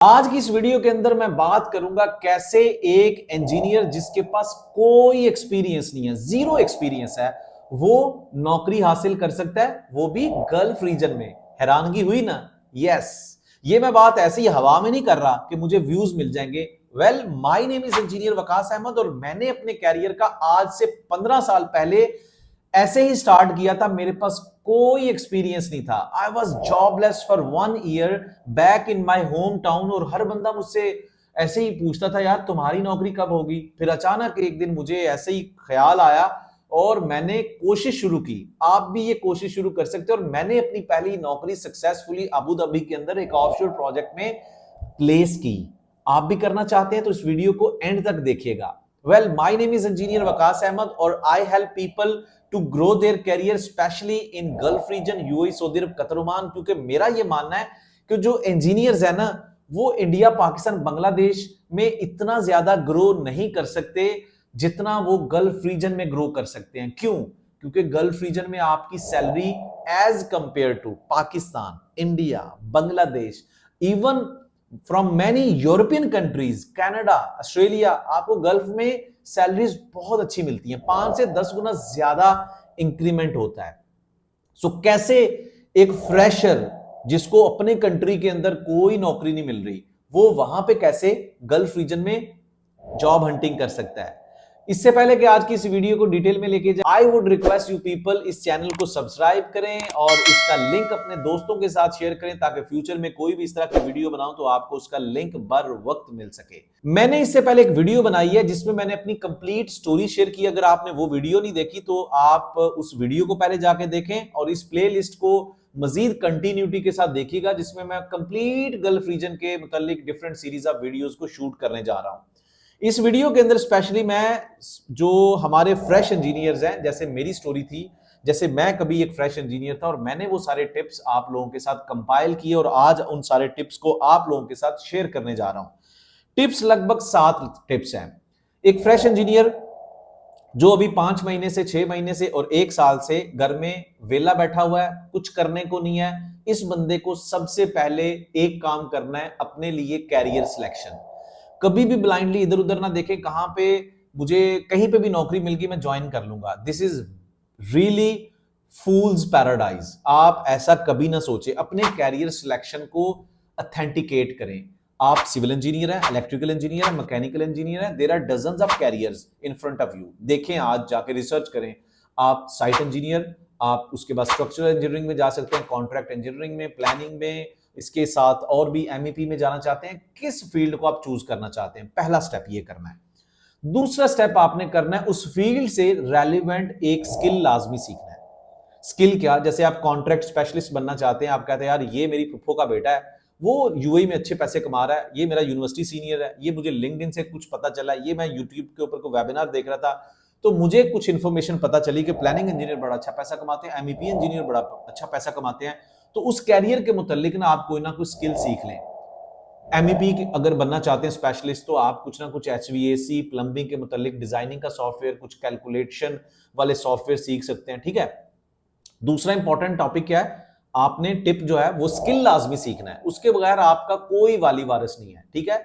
आज की इस वीडियो के अंदर मैं बात करूंगा कैसे एक इंजीनियर जिसके पास कोई एक्सपीरियंस नहीं है, जीरो एक्सपीरियंस है, वो नौकरी हासिल कर सकता है, वो भी गल्फ रीजन में। हैरानगी हुई ना? यस, ये मैं बात ऐसी हवा में नहीं कर रहा कि मुझे व्यूज मिल जाएंगे। Well, my name is engineer Waqas Ahmed और मैंने अपने कैरियर का आज से 15 साल पहले ऐसे ही स्टार्ट किया था। मेरे पास कोई एक्सपीरियंस नहीं था। I was jobless for 1 year back in my home town और हर बंदा मुझसे ऐसे ही पूछता था, यार तुम्हारी नौकरी कब होगी। फिर अचानक एक दिन मुझे ऐसे ही ख्याल आया और मैंने कोशिश शुरू की। आप भी ये कोशिश शुरू कर सकते हो और मैंने अपनी पहली नौकरी सक्सेसफुली अबू धाबी के अंदर एक ऑफशोर प्रोजेक्ट में प्लेस की। आप भी करना चाहते हैं तो इस वीडियो को एंड तक देखिएगा। Well, my name is engineer Waqas Ahmed और I help people to grow their career especially in Gulf region, UAE, Saudi Arabia, Qatar, Oman. क्योंकि मेरा ये मानना है कि जो इंजीनियर्स है ना, वो इंडिया, पाकिस्तान, बांग्लादेश में इतना ज्यादा ग्रो नहीं कर सकते जितना वो गल्फ रीजन में ग्रो कर सकते हैं। क्यों? क्योंकि गल्फ रीजन में आपकी salary as compared to Pakistan, India, Bangladesh, even from many European countries, Canada, Australia, आपको गल्फ में सैलरीज बहुत अच्छी मिलती हैं। 5 से 10 गुना ज्यादा इंक्रीमेंट होता है। सो कैसे एक फ्रेशर जिसको अपने कंट्री के अंदर कोई नौकरी नहीं मिल रही, वो वहां पे कैसे गल्फ रीजन में जॉब हंटिंग कर सकता है। इससे पहले कि आज की इस वीडियो को डिटेल में लेके जाए, I would request you people इस चैनल को सब्सक्राइब करें और इसका लिंक अपने दोस्तों के साथ शेयर करें ताकि फ्यूचर में कोई भी इस तरह की वीडियो बनाऊं तो आपको उसका लिंक बर वक्त मिल सके। मैंने इससे पहले एक वीडियो बनाई है जिसमें मैंने अपनी कंप्लीट स्टोरी शेयर की। अगर आपने वो वीडियो नहीं देखी तो आप उस वीडियो को पहले जाके देखें और इस प्ले लिस्ट को मजीद कंटिन्यूटी के साथ देखिएगा, जिसमें मैं कंप्लीट गल्फ रीजन के मुतालिक डिफरेंट सीरीज ऑफ वीडियोस को शूट करने जा रहा हूं। इस वीडियो के अंदर स्पेशली मैं जो हमारे फ्रेश इंजीनियर्स हैं, जैसे मेरी स्टोरी थी, जैसे मैं कभी एक फ्रेश इंजीनियर था और मैंने वो सारे टिप्स आप लोगों के साथ कंपाइल किए और आज उन सारे टिप्स को आप लोगों के साथ शेयर करने जा रहा हूं। टिप्स लगभग 7 टिप्स हैं। एक फ्रेश इंजीनियर जो अभी 5 महीने से, 6 महीने से और 1 साल से घर में वेला बैठा हुआ है, कुछ करने को नहीं है, इस बंदे को सबसे पहले एक काम करना है, अपने लिए कैरियर सिलेक्शन। कभी भी ब्लाइंडली इधर उधर ना देखें, कहां पे मुझे कहीं पे भी नौकरी मिल गई मैं ज्वाइन कर लूंगा। This is really fools paradise. आप ऐसा कभी ना सोचे। अपने कैरियर सिलेक्शन को अथेंटिकेट करें। आप सिविल इंजीनियर है, इलेक्ट्रिकल इंजीनियर है, मैकेनिकल इंजीनियर है, there are dozens of careers in front of you. देखें, आज जाके रिसर्च करें। आप साइट इंजीनियर, आप उसके बाद स्ट्रक्चरल इंजीनियरिंग में जा सकते हैं, कॉन्ट्रैक्ट इंजीनियरिंग में, प्लानिंग में, इसके साथ और भी एमईपी में जाना चाहते हैं। किस फील्ड को आप चूज करना चाहते हैं, पहला स्टेप ये करना है। दूसरा स्टेप आपने करना है, उस फील्ड से रेलिवेंट एक स्किल लाजमी सीखना है। स्किल क्या? जैसे आप कॉन्ट्रैक्ट स्पेशलिस्ट बनना चाहते हैं, आप कहते हैं यार ये मेरी फुफ्फो का बेटा है, वो यूएई में अच्छे पैसे कमा रहा है, ये मेरा यूनिवर्सिटी सीनियर है, ये मुझे लिंक्डइन से कुछ पता चला, ये मैं यूट्यूब के ऊपर कोई वेबिनार देख रहा था तो मुझे कुछ इंफॉर्मेशन पता चली कि प्लानिंग इंजीनियर बड़ा अच्छा पैसा कमाते हैं, एमईपी इंजीनियर बड़ा अच्छा पैसा कमाते हैं। तो उस कैरियर के मुतालिक ना आप कोई ना कुछ स्किल सीख लें। एमईपी अगर बनना चाहते हैं स्पेशलिस्ट तो आप कुछ ना कुछ एचवीएसी, प्लम्बिंग के मुतालिक डिजाइनिंग का सॉफ्टवेयर, कुछ कैलकुलेशन वाले सॉफ्टवेयर सीख सकते हैं। ठीक है। दूसरा इंपॉर्टेंट टॉपिक क्या है? आपने टिप जो है वो स्किल लाजमी सीखना है, उसके बगैर आपका कोई वाली वारिस नहीं है। ठीक है।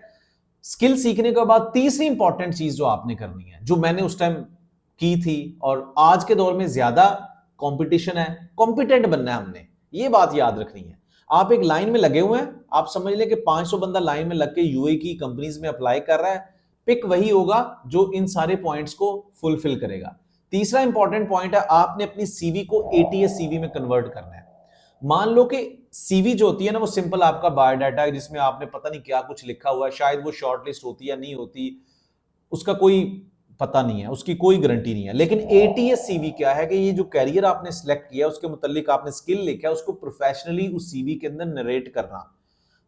स्किल सीखने के बाद तीसरी इंपॉर्टेंट चीज जो आपने करनी है, जो मैंने उस टाइम की थी और आज के दौर में ज्यादा कंपटीशन है, कॉम्पिटेंट बनना है हमने, ये बात याद रखनी है। आप एक लाइन में लगे हुए हैं, आप समझ लें कि 500 बंदा लाइन में लग के यूएई की कंपनीज में अप्लाई कर रहा है, पिक वही होगा जो इन सारे पॉइंट्स को फुलफिल करेगा। तीसरा इंपॉर्टेंट पॉइंट है, आपने अपनी सीवी को एटीएस सीवी में कन्वर्ट करना है। मान लो कि सीवी जो होती है ना, वो सिंपल आपका बायोडाटा है जिसमें आपने पता नहीं क्या कुछ लिखा हुआ है, शायद वो शॉर्टलिस्ट होती है नहीं होती, उसका कोई पता नहीं है, उसकी कोई गारंटी नहीं है। लेकिन एटीएस सीवी क्या है कि ये जो कैरियर आपने सिलेक्ट किया उसके मुतालिक आपने स्किल लिखा है, उसको प्रोफेशनली उस सीवी के अंदर नरेट करना।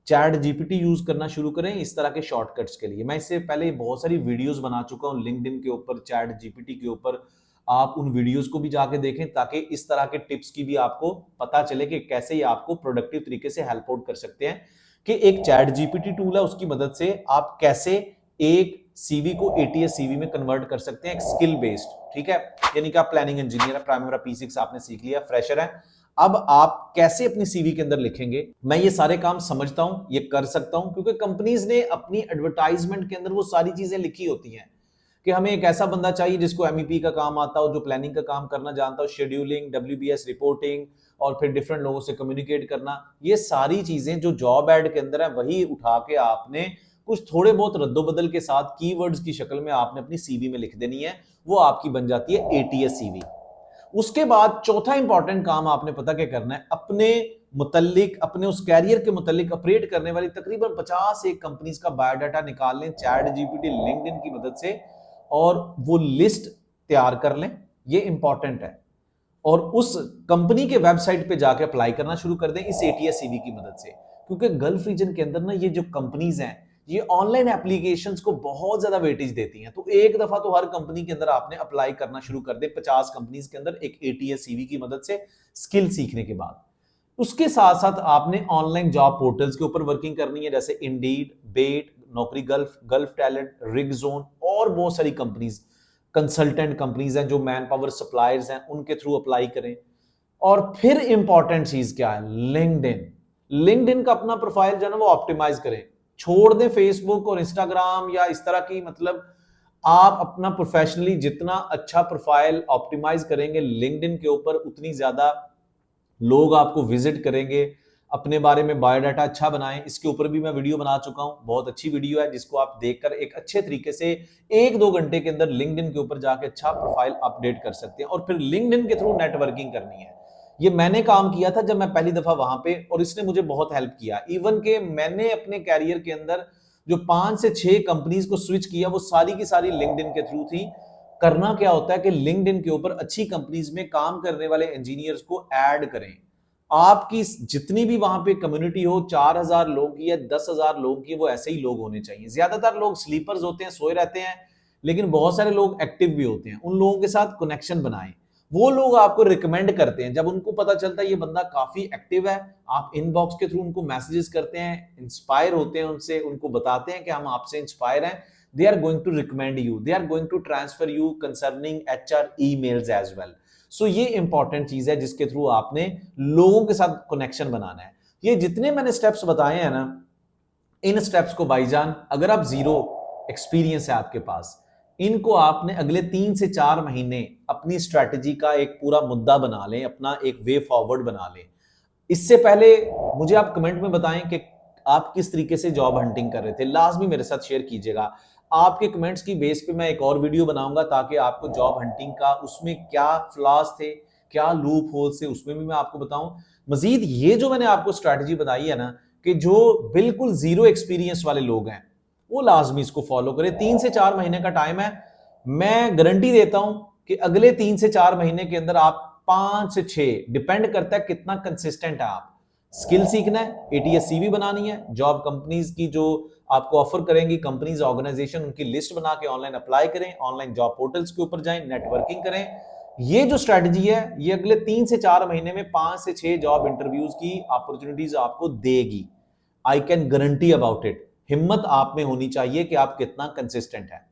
चैट जीपीटी यूज करना शुरू करें इस तरह के शॉर्टकट्स के लिए। मैं इससे पहले बहुत सारी वीडियोस बना चुका हूं लिंक्डइन के ऊपर, चैट जीपीटी के ऊपर। आप उन वीडियोस को भी जाके देखें ताकि इस तरह के टिप्स की भी आपको पता चले कि कैसे ये आपको प्रोडक्टिव तरीके से हेल्प आउट कर सकते हैं। कि एक चैट जीपीटी टूल है, उसकी मदद से आप कैसे एक सीवी को एटीएस सीवी में कन्वर्ट कर सकते हैं, एक स्किल बेस्ड। ठीक है। यानी कि आप प्लानिंग इंजीनियर है, प्राइमरी P6 आपने सीख लिया, फ्रेशर है, अब आप कैसे अपनी सीवी के अंदर लिखेंगे, मैं ये सारे काम समझता हूं, ये कर सकता हूं, क्योंकि कंपनीज ने अपनी एडवर्टाइजमेंट के अंदर वो सारी चीजें लिखी होती हैं कि हमें एक ऐसा बंदा चाहिए जिसको एमईपी का काम आता हो, जो प्लानिंग का काम करना जानता हो, शेड्यूलिंग, डब्ल्यूबीएस रिपोर्टिंग और फिर डिफरेंट लोगों से कम्युनिकेट करना। ये सारी चीजें जो जॉब एड के अंदर है वही उठा के आपने कुछ थोड़े बहुत रद्दोबदल के साथ कीवर्ड्स की शक्ल में आपने अपनी सीवी में लिख देनी है, वो आपकी बन जाती है एटीएस सीवी। उसके बाद चौथा इंपॉर्टेंट काम आपने पता क्या करना है, अपने मुतल्लिक, अपने उस कैरियर के मुतल्लिक ऑपरेट करने वाली तकरीबन 50 एक कंपनीज का बायोडाटा निकाल लें चैट जीपीटी, लिंक्डइन की मदद से, और वो लिस्ट तैयार कर लें। ये इंपॉर्टेंट है। और उस कंपनी के वेबसाइट पे जाके अप्लाई करना शुरू कर दें इस एटीएस सीवी की मदद से, क्योंकि गल्फ रीजन के अंदर ना ये जो कंपनीज हैं ये ऑनलाइन एप्लीकेशंस को बहुत ज्यादा वेटेज देती हैं। तो एक दफा तो हर कंपनी के अंदर आपने अप्लाई करना शुरू कर दे 50 कंपनीज के अंदर एक एटीएस सीवी की मदद से स्किल सीखने के बाद। उसके साथ साथ आपने ऑनलाइन जॉब पोर्टल्स के ऊपर वर्किंग करनी है, जैसे इंडीड, बेट, नौकरी gulf, gulf talent, rig zone और बहुत सारी कंपनीज, कंसल्टेंट कंपनीज हैं जो मैन पावर सप्लायर्स हैं, उनके थ्रू अप्लाई करें। और फिर इंपॉर्टेंट चीज क्या है, लिंक्डइन। लिंक्डइन का अपना प्रोफाइल जो है ना वो ऑप्टिमाइज करें, छोड़ दें फेसबुक और इंस्टाग्राम या इस तरह की, मतलब आप अपना प्रोफेशनली जितना अच्छा प्रोफाइल ऑप्टिमाइज करेंगे लिंक्डइन के ऊपर, उतनी ज्यादा लोग आपको विजिट करेंगे। अपने बारे में बायोडाटा अच्छा बनाएं, इसके ऊपर भी मैं वीडियो बना चुका हूं, बहुत अच्छी वीडियो है जिसको आप देखकर एक अच्छे तरीके से 1-2 घंटे के अंदर लिंक्डइन के ऊपर जाके अच्छा प्रोफाइल अपडेट कर सकते हैं। और फिर लिंक्डइन के थ्रू नेटवर्किंग करनी है। ये मैंने काम किया था जब मैं पहली दफा वहां पे, और इसने मुझे बहुत हेल्प किया। इवन के मैंने अपने कैरियर के अंदर जो 5 से 6 कंपनीज को स्विच किया वो सारी की सारी लिंक्डइन के थ्रू थी। करना क्या होता है कि लिंक्डइन के ऊपर अच्छी कंपनीज में काम करने वाले इंजीनियर्स को ऐड करें। आपकी जितनी भी वहां पे कम्युनिटी हो, 4000 लोगों की या 10,000 लोगों की, वो ऐसे ही लोग होने चाहिए। ज्यादातर लोग स्लीपर्स होते हैं, सोए रहते हैं, लेकिन बहुत सारे लोग एक्टिव भी होते हैं। उन लोगों के साथ कनेक्शन बनाएं। वो लोग आपको रिकमेंड करते हैं, जब उनको पता चलता है ये बंदा काफी एक्टिव है, आप इनबॉक्स के थ्रू उनको मैसेजेस करते हैं, इंस्पायर होते हैं उनसे, उनको बताते हैं कि हम आपसे इंस्पायर हैं, they are going to recommend you, they are going to transfer you concerning HR emails as well। So ये इंपॉर्टेंट चीज है जिसके थ्रू आपने लोगों के साथ कनेक्शन बनाना है। ये जितने मैंने स्टेप्स बताए हैं ना, इन स्टेप्स को भाईजान, अगर आप जीरो एक्सपीरियंस है आपके पास, इनको आपने अगले 3 से 4 महीने अपनी स्ट्रैटेजी का एक पूरा मुद्दा बना लें, अपना एक वे फॉरवर्ड बना लें। इससे पहले मुझे आप कमेंट में बताएं कि आप किस तरीके से जॉब हंटिंग कर रहे थे, लाजमी मेरे साथ शेयर कीजिएगा। आपके कमेंट्स की बेस पे मैं एक और वीडियो बनाऊंगा ताकि आपको जॉब हंटिंग का उसमें क्या फ्लॉस थे, क्या लूप होल्स थे, उसमें भी मैं आपको बताऊं। मजीद ये जो मैंने आपको स्ट्रैटेजी बताई है ना, कि जो बिल्कुल जीरो एक्सपीरियंस वाले लोग हैं वो लाजमी इसको फॉलो करें। 3 से 4 महीने का टाइम है, मैं गारंटी देता हूं कि अगले 3 से 4 महीने के अंदर आप 5 से 6, डिपेंड करता है कितना कंसिस्टेंट है आप, स्किल सीखना है, एटीएस सीवी बनानी है, जॉब कंपनीज की जो आपको ऑफर करेंगी कंपनीज, ऑर्गेनाइजेशन, उनकी लिस्ट बना के ऑनलाइन अप्लाई करें, ऑनलाइन जॉब पोर्टल्स के ऊपर जाएं, नेटवर्किंग करें। ये जो स्ट्रेटजी है ये अगले 3 से 4 महीने में 5 से 6 जॉब इंटरव्यूज की अपॉर्चुनिटीज आपको देगी। I can guarantee about it. हिम्मत आप में होनी चाहिए कि आप कितना कंसिस्टेंट है।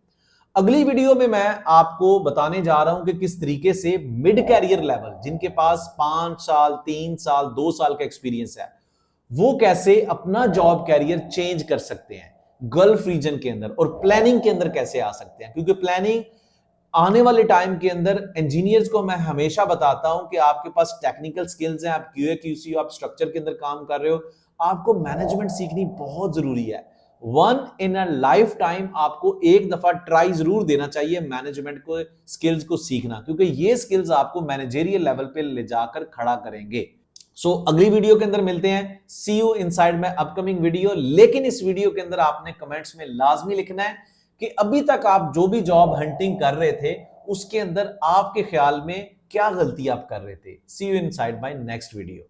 अगली वीडियो में मैं आपको बताने जा रहा हूं कि किस तरीके से मिड कैरियर लेवल, जिनके पास 5 साल, 3 साल, 2 साल का एक्सपीरियंस है, वो कैसे अपना जॉब कैरियर चेंज कर सकते हैं गल्फ रीजन के अंदर, और प्लानिंग के अंदर कैसे आ सकते हैं। क्योंकि प्लानिंग आने वाले टाइम के अंदर इंजीनियर्स को मैं हमेशा बताता हूं कि आपके पास टेक्निकल स्किल्स हैं, आप क्यूए क्यूसी हो, आप स्ट्रक्चर के अंदर काम कर रहे हो, आपको मैनेजमेंट सीखनी बहुत जरूरी है। One in a life time आपको एक दफा ट्राई जरूर देना चाहिए मैनेजमेंट को, स्किल्स को सीखना, क्योंकि ये स्किल्स आपको मैनेजरियल लेवल पे ले जाकर खड़ा करेंगे। सो अगली वीडियो के अंदर मिलते हैं। See you inside my upcoming video. लेकिन इस वीडियो के अंदर आपने कमेंट्स में लाजमी लिखना है कि अभी तक आप जो भी जॉब हंटिंग कर रहे थे उसके अंदर आपके ख्याल में क्या गलती आप कर रहे थे। See you inside my next video.